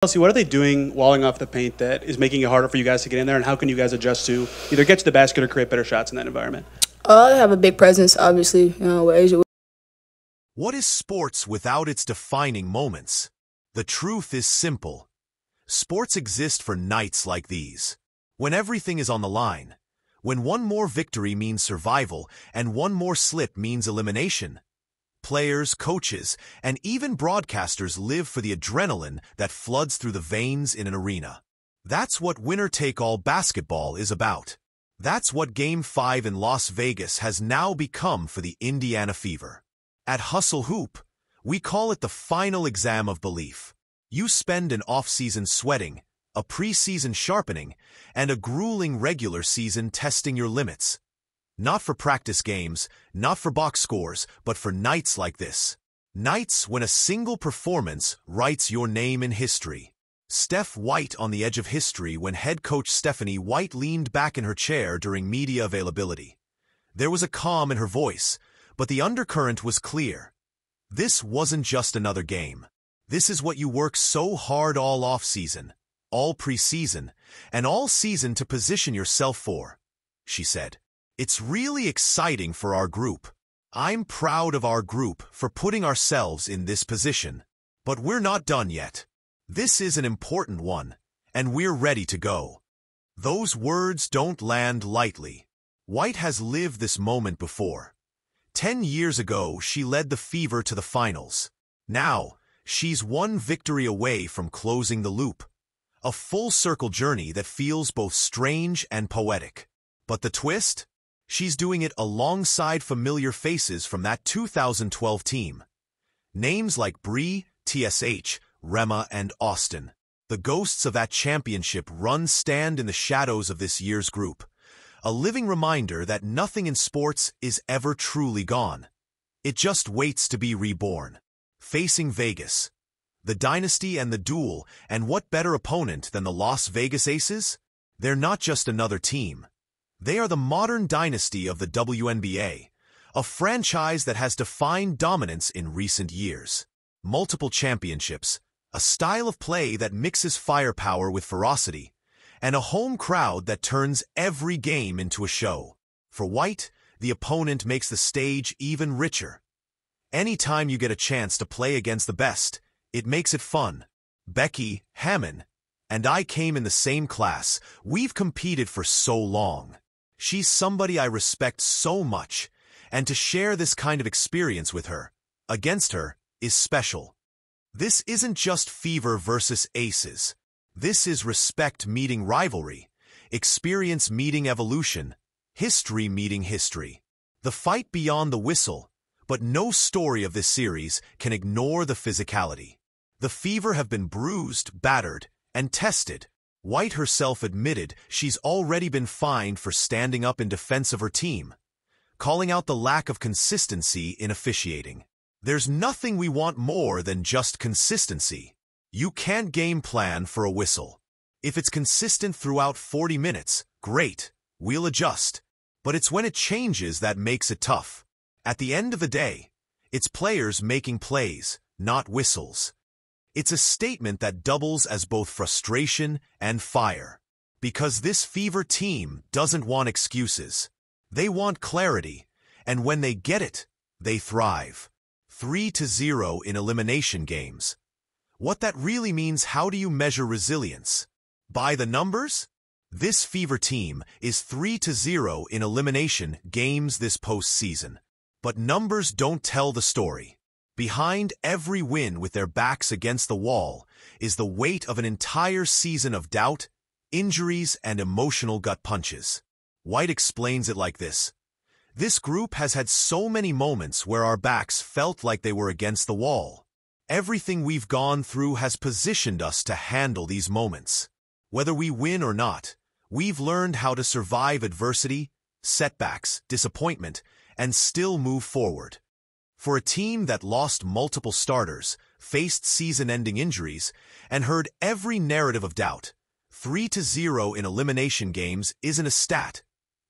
Chelsea, what are they doing walling off the paint that is making it harder for you guys to get in there, and how can you guys adjust to either get to the basket or create better shots in that environment? They have a big presence, obviously, with Asia. What is sports without its defining moments? The truth is simple. Sports exist for nights like these, when everything is on the line, when one more victory means survival and one more slip means elimination. Players, coaches, and even broadcasters live for the adrenaline that floods through the veins in an arena. That's what winner-take-all basketball is about. That's what Game 5 in Las Vegas has now become for the Indiana Fever. At Hustle Hoop, we call it the final exam of belief. You spend an off-season sweating, a pre-season sharpening, and a grueling regular season testing your limits. Not for practice games, not for box scores, but for nights like this. Nights when a single performance writes your name in history. Steph White on the edge of history when head coach Stephanie White leaned back in her chair during media availability. There was a calm in her voice, but the undercurrent was clear. This wasn't just another game. This is what you work so hard all off-season, all preseason, and all season to position yourself for, she said. It's really exciting for our group. I'm proud of our group for putting ourselves in this position. But we're not done yet. This is an important one, and we're ready to go. Those words don't land lightly. White has lived this moment before. 10 years ago, she led the Fever to the finals. Now, she's one victory away from closing the loop. A full-circle journey that feels both strange and poetic. But the twist? She's doing it alongside familiar faces from that 2012 team. Names like Bree, TSH, Rema, and Austin. The ghosts of that championship run stand in the shadows of this year's group. A living reminder that nothing in sports is ever truly gone. It just waits to be reborn. Facing Vegas. The dynasty and the duel, and what better opponent than the Las Vegas Aces? They're not just another team. They are the modern dynasty of the WNBA, a franchise that has defined dominance in recent years. Multiple championships, a style of play that mixes firepower with ferocity, and a home crowd that turns every game into a show. For White, the opponent makes the stage even richer. Anytime you get a chance to play against the best, it makes it fun. Becky, Hammond, and I came in the same class. We've competed for so long. She's somebody I respect so much, and to share this kind of experience with her, against her, is special. This isn't just Fever versus Aces. This is respect meeting rivalry, experience meeting evolution, history meeting history. The fight beyond the whistle, but no story of this series can ignore the physicality. The Fever have been bruised, battered, and tested. White herself admitted she's already been fined for standing up in defense of her team, calling out the lack of consistency in officiating. There's nothing we want more than just consistency. You can't game plan for a whistle. If it's consistent throughout 40 minutes, great, we'll adjust. But it's when it changes that makes it tough. At the end of the day, it's players making plays, not whistles. It's a statement that doubles as both frustration and fire. Because this Fever team doesn't want excuses. They want clarity, and when they get it, they thrive. 3-0 in elimination games. What that really means, how do you measure resilience? By the numbers? This Fever team is 3-0 in elimination games this postseason. But numbers don't tell the story. Behind every win with their backs against the wall is the weight of an entire season of doubt, injuries, and emotional gut punches. White explains it like this. This group has had so many moments where our backs felt like they were against the wall. Everything we've gone through has positioned us to handle these moments. Whether we win or not, we've learned how to survive adversity, setbacks, disappointment, and still move forward. For a team that lost multiple starters, faced season-ending injuries, and heard every narrative of doubt, 3-0 in elimination games isn't a stat.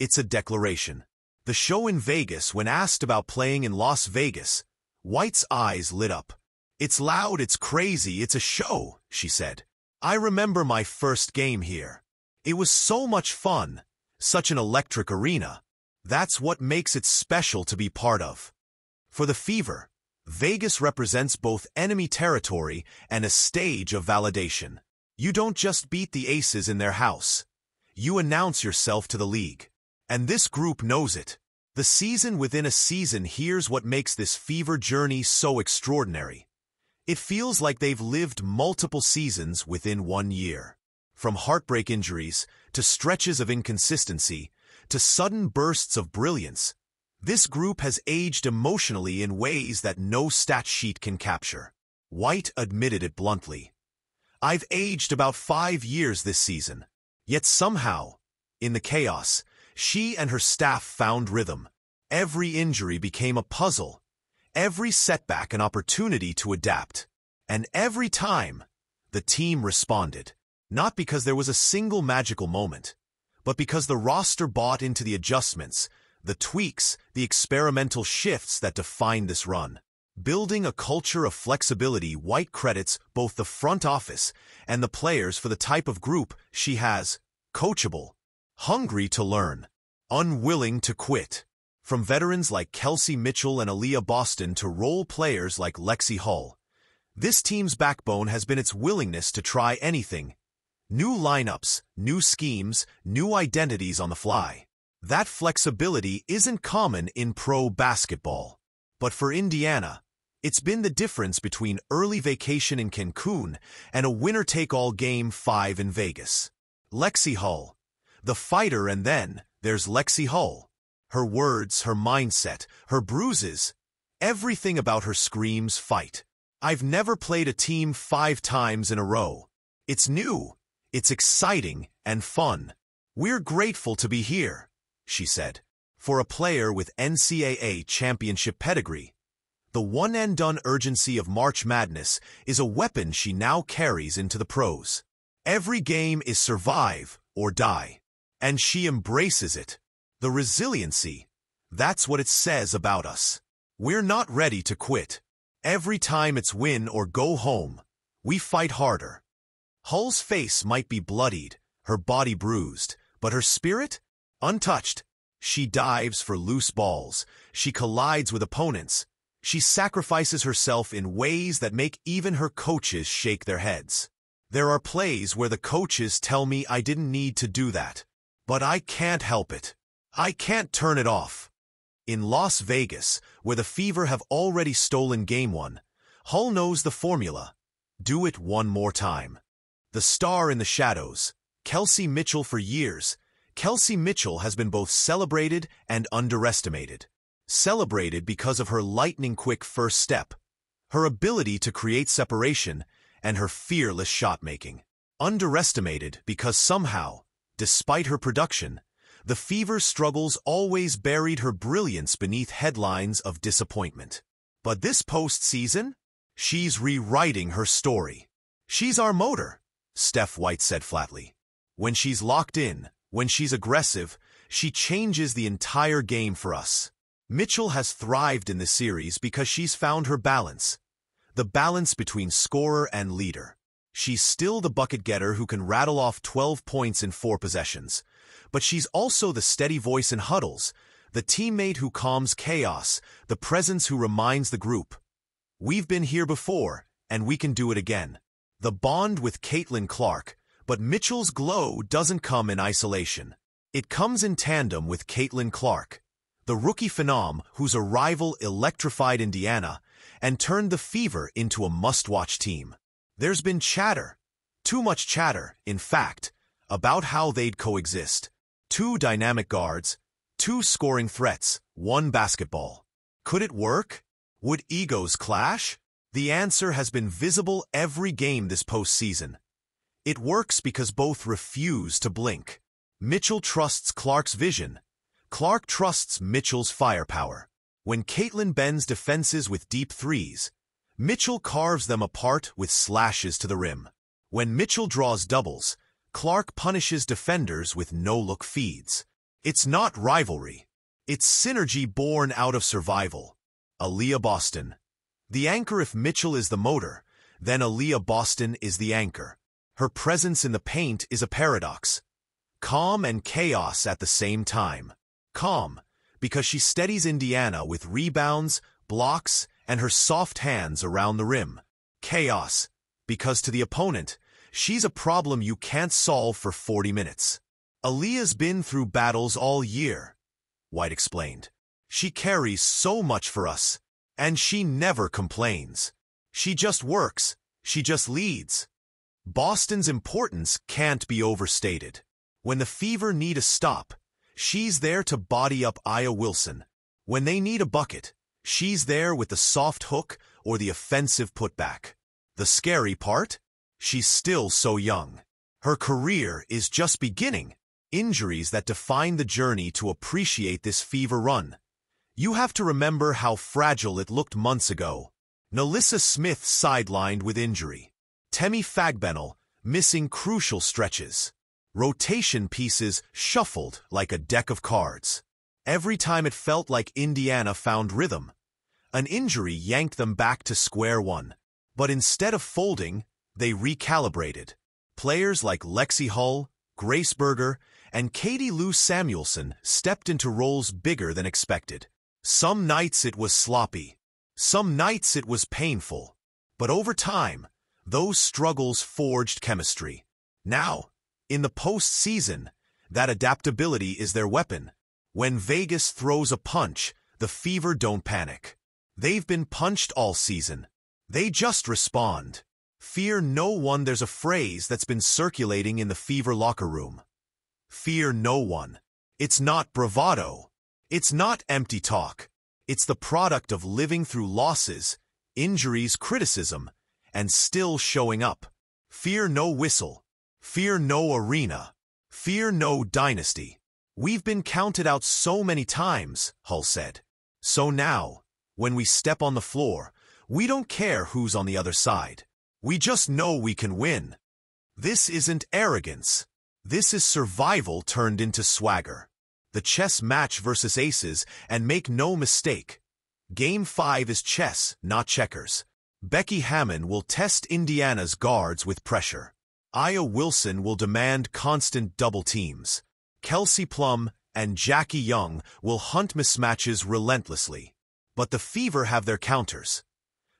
It's a declaration. The show in Vegas, when asked about playing in Las Vegas, White's eyes lit up. "It's loud, it's crazy, it's a show," she said. I remember my first game here. It was so much fun, such an electric arena. That's what makes it special to be part of. For the Fever, Vegas represents both enemy territory and a stage of validation. You don't just beat the Aces in their house. You announce yourself to the league. And this group knows it. The season within a season, here's what makes this Fever journey so extraordinary. It feels like they've lived multiple seasons within 1 year. From heartbreak injuries, to stretches of inconsistency, to sudden bursts of brilliance, this group has aged emotionally in ways that no stat sheet can capture. White admitted it bluntly. I've aged about 5 years this season. Yet somehow, in the chaos, she and her staff found rhythm. Every injury became a puzzle, every setback an opportunity to adapt. And every time, the team responded. Not because there was a single magical moment, but because the roster bought into the adjustments, the tweaks, the experimental shifts that defined this run. Building a culture of flexibility, White credits both the front office and the players for the type of group she has: coachable, hungry to learn, unwilling to quit. From veterans like Kelsey Mitchell and Aaliyah Boston to role players like Lexi Hull, this team's backbone has been its willingness to try anything. New lineups, new schemes, new identities on the fly. That flexibility isn't common in pro basketball. But for Indiana, it's been the difference between early vacation in Cancun and a winner-take-all Game 5 in Vegas. Lexi Hull, the fighter, and then there's Lexi Hull. Her words, her mindset, her bruises, everything about her screams fight. I've never played a team 5 times in a row. It's new, it's exciting, and fun. We're grateful to be here, she said. For a player with NCAA championship pedigree, the one-and-done urgency of March Madness is a weapon she now carries into the pros. Every game is survive or die, and she embraces it. The resiliency, that's what it says about us. We're not ready to quit. Every time it's win or go home, we fight harder. Hull's face might be bloodied, her body bruised, but her spirit? Untouched. She dives for loose balls. She collides with opponents. She sacrifices herself in ways that make even her coaches shake their heads. There are plays where the coaches tell me I didn't need to do that. But I can't help it. I can't turn it off. In Las Vegas, where the Fever have already stolen Game 1, Hull knows the formula. Do it one more time. The star in the shadows, Kelsey Mitchell. For years, Kelsey Mitchell has been both celebrated and underestimated. Celebrated because of her lightning-quick first step, her ability to create separation, and her fearless shot-making. Underestimated because somehow, despite her production, the Fever's struggles always buried her brilliance beneath headlines of disappointment. But this postseason, she's rewriting her story. She's our motor, Steph White said flatly. When she's locked in, when she's aggressive, she changes the entire game for us. Mitchell has thrived in this series because she's found her balance. The balance between scorer and leader. She's still the bucket getter who can rattle off 12 points in 4 possessions. But she's also the steady voice in huddles, the teammate who calms chaos, the presence who reminds the group. We've been here before, and we can do it again. The bond with Caitlin Clark, but Mitchell's glow doesn't come in isolation. It comes in tandem with Caitlin Clark, the rookie phenom whose arrival electrified Indiana and turned the Fever into a must-watch team. There's been chatter, too much chatter, in fact, about how they'd coexist. 2 dynamic guards, 2 scoring threats, 1 basketball. Could it work? Would egos clash? The answer has been visible every game this postseason. It works because both refuse to blink. Mitchell trusts Clark's vision. Clark trusts Mitchell's firepower. When Caitlin bends defenses with deep threes, Mitchell carves them apart with slashes to the rim. When Mitchell draws doubles, Clark punishes defenders with no-look feeds. It's not rivalry. It's synergy born out of survival. Aaliyah Boston. The anchor. If Mitchell is the motor, then Aaliyah Boston is the anchor. Her presence in the paint is a paradox. Calm and chaos at the same time. Calm, because she steadies Indiana with rebounds, blocks, and her soft hands around the rim. Chaos, because to the opponent, she's a problem you can't solve for 40 minutes. Aaliyah's been through battles all year, White explained. She carries so much for us, and she never complains. She just works, she just leads. Boston's importance can't be overstated. When the Fever need a stop, she's there to body up Aya Wilson. When they need a bucket, she's there with the soft hook or the offensive putback. The scary part? She's still so young. Her career is just beginning. Injuries that define the journey to appreciate this Fever run. You have to remember how fragile it looked months ago. Nalissa Smith sidelined with injury. Temi Fagbennel missing crucial stretches. Rotation pieces shuffled like a deck of cards. Every time it felt like Indiana found rhythm, an injury yanked them back to square one. But instead of folding, they recalibrated. Players like Lexi Hull, Grace Berger, and Katie Lou Samuelson stepped into roles bigger than expected. Some nights it was sloppy. Some nights it was painful. But over time, those struggles forged chemistry. Now, in the postseason, that adaptability is their weapon. When Vegas throws a punch, the Fever don't panic. They've been punched all season. They just respond. Fear no one. There's a phrase that's been circulating in the Fever locker room. Fear no one. It's not bravado. It's not empty talk. It's the product of living through losses, injuries, criticism, and still showing up. Fear no whistle. Fear no arena. Fear no dynasty. We've been counted out so many times, Hull said. So now, when we step on the floor, we don't care who's on the other side. We just know we can win. This isn't arrogance. This is survival turned into swagger. The chess match versus aces, and make no mistake, Game 5 is chess, not checkers. Becky Hammon will test Indiana's guards with pressure. Aya Wilson will demand constant double teams. Kelsey Plum and Jackie Young will hunt mismatches relentlessly. But the Fever have their counters.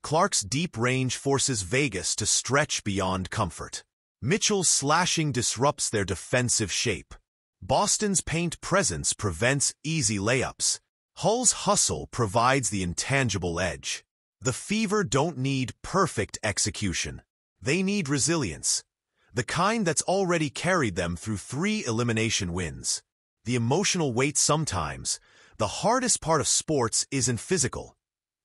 Clark's deep range forces Vegas to stretch beyond comfort. Mitchell's slashing disrupts their defensive shape. Boston's paint presence prevents easy layups. Hull's hustle provides the intangible edge. The Fever don't need perfect execution. They need resilience. The kind that's already carried them through 3 elimination wins. The emotional weight sometimes. The hardest part of sports isn't physical.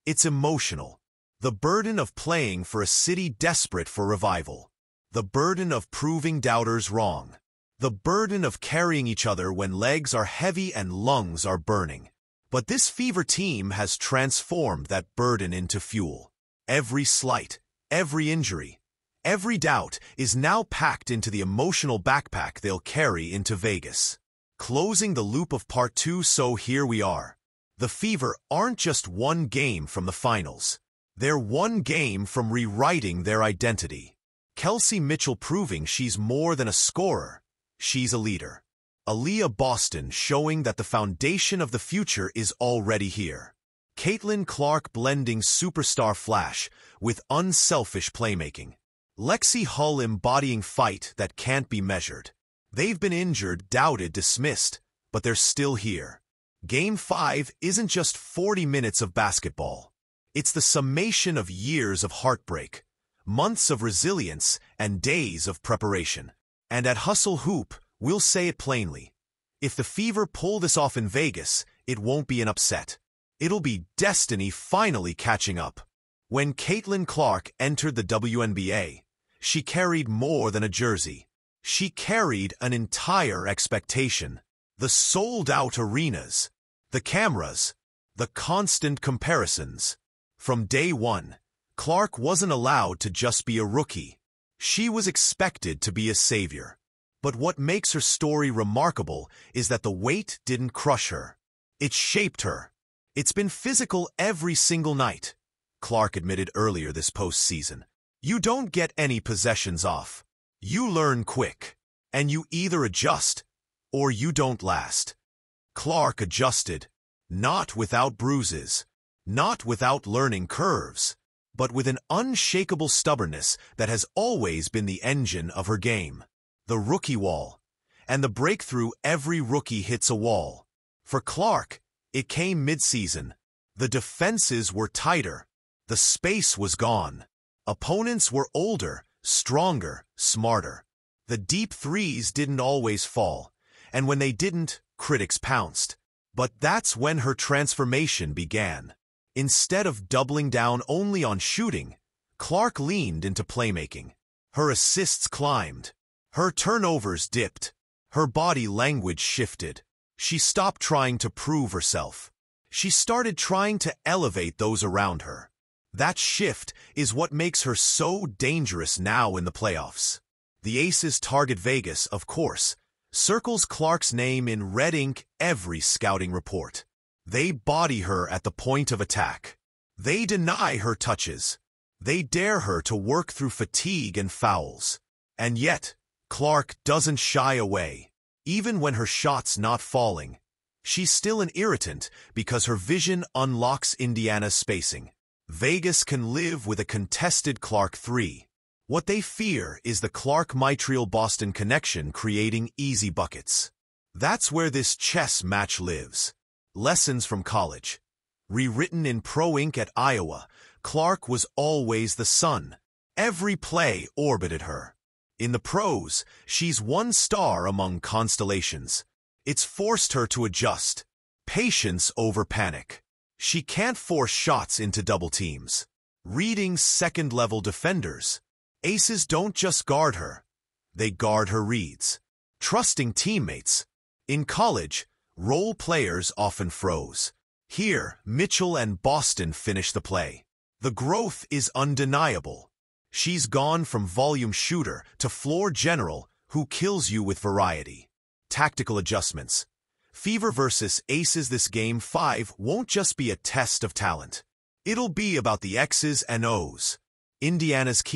It's emotional. The burden of playing for a city desperate for revival. The burden of proving doubters wrong. The burden of carrying each other when legs are heavy and lungs are burning. But this Fever team has transformed that burden into fuel. Every slight, every injury, every doubt is now packed into the emotional backpack they'll carry into Vegas. Closing the loop of Part 2, so here we are. The Fever aren't just one game from the finals. They're one game from rewriting their identity. Kelsey Mitchell proving she's more than a scorer. She's a leader. Aaliyah Boston showing that the foundation of the future is already here. Caitlin Clark blending superstar flash with unselfish playmaking. Lexi Hull embodying fight that can't be measured. They've been injured, doubted, dismissed, but they're still here. Game 5 isn't just 40 minutes of basketball. It's the summation of years of heartbreak, months of resilience, and days of preparation. And at Hustle Hoop, we'll say it plainly. If the Fever pull this off in Vegas, it won't be an upset. It'll be destiny finally catching up. When Caitlin Clark entered the WNBA, she carried more than a jersey. She carried an entire expectation. The sold-out arenas, the cameras, the constant comparisons. From day one, Clark wasn't allowed to just be a rookie. She was expected to be a savior. But what makes her story remarkable is that the weight didn't crush her. It shaped her. It's been physical every single night, Clark admitted earlier this postseason. You don't get any possessions off. You learn quick, and you either adjust or you don't last. Clark adjusted, not without bruises, not without learning curves, but with an unshakable stubbornness that has always been the engine of her game. The rookie wall, and the breakthrough every rookie hits a wall. For Clark, it came mid-season. The defenses were tighter. The space was gone. Opponents were older, stronger, smarter. The deep threes didn't always fall, and when they didn't, critics pounced. But that's when her transformation began. Instead of doubling down only on shooting, Clark leaned into playmaking. Her assists climbed. Her turnovers dipped. Her body language shifted. She stopped trying to prove herself. She started trying to elevate those around her. That shift is what makes her so dangerous now in the playoffs. The Aces target Vegas, of course, circles Clark's name in red ink every scouting report. They body her at the point of attack. They deny her touches. They dare her to work through fatigue and fouls. And yet, Clark doesn't shy away. Even when her shot's not falling, she's still an irritant because her vision unlocks Indiana's spacing. Vegas can live with a contested Clark 3. What they fear is the Clark-Mitriel-Boston connection creating easy buckets. That's where this chess match lives. Lessons from college. Rewritten in pro ink at Iowa, Clark was always the sun. Every play orbited her. In the pros, she's one star among constellations. It's forced her to adjust. Patience over panic. She can't force shots into double teams. Reading second-level defenders. Aces don't just guard her. They guard her reads. Trusting teammates. In college, role players often froze. Here, Mitchell and Boston finish the play. The growth is undeniable. She's gone from volume shooter to floor general who kills you with variety. Tactical adjustments. Fever versus Aces this Game 5 won't just be a test of talent. It'll be about the X's and O's. Indiana's key.